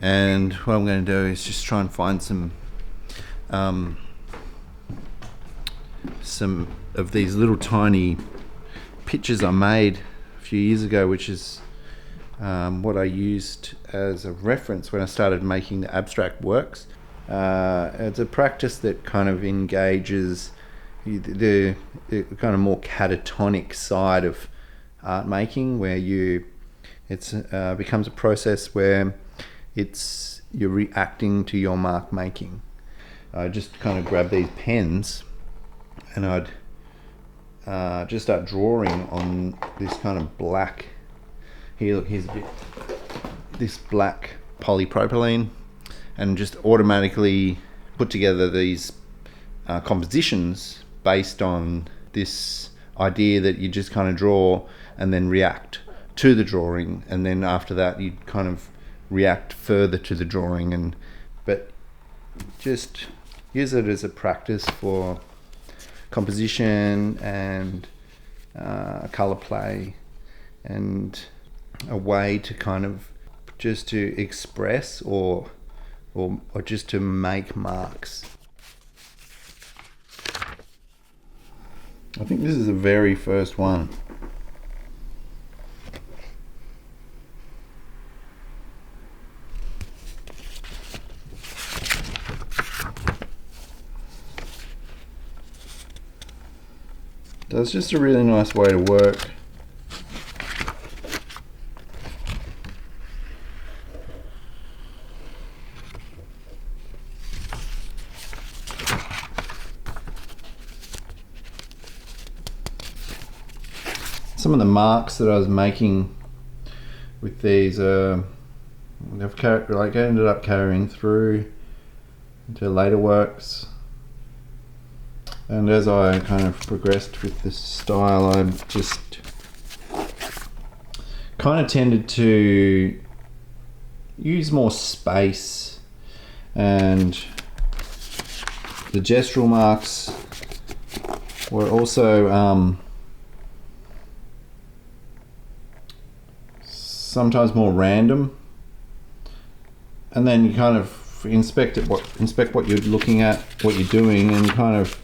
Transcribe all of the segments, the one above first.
And what I'm going to do is just try and find some of these little tiny pictures I made a few years ago, which is what I used as a reference when I started making the abstract works. It's a practice that kind of engages the kind of more catatonic side of art making, where it's becomes a process where you're reacting to your mark making. I just kind of grab these pens and I'd just start drawing on this kind of black. Here's a bit. This black polypropylene, and just automatically put together these compositions based on this idea that you just kind of draw and then react to the drawing, and then after that you kind of react further to the drawing, but just use it as a practice for composition and color play, and a way to kind of just to express or just to make marks. I think this is the very first one. So it's just a really nice way to work. Some of the marks that I was making with these, I've ended up carrying through into later works. And as I kind of progressed with this style, I just kind of tended to use more space, and the gestural marks were also sometimes more random, and then you kind of inspect what you're looking at, what you're doing, and kind of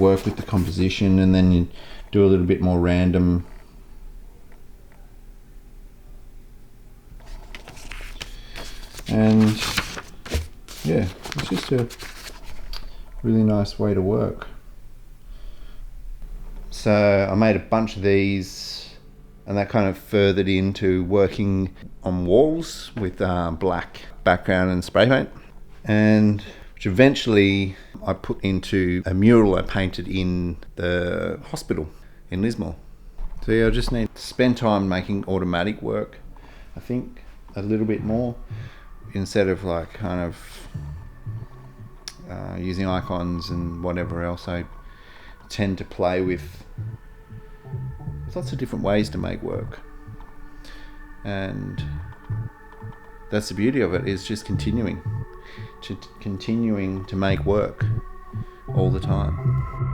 work with the composition, and then you do a little bit more random. And yeah, it's just a really nice way to work. So I made a bunch of these, and that kind of furthered into working on walls with black background and spray paint, and which eventually I put into a mural I painted in the hospital in Lismore. So yeah, I just need to spend time making automatic work, I think, a little bit more, instead of like kind of using icons and whatever else. I tend to play with lots of different ways to make work, and that's the beauty of it, is just continuing to make work all the time.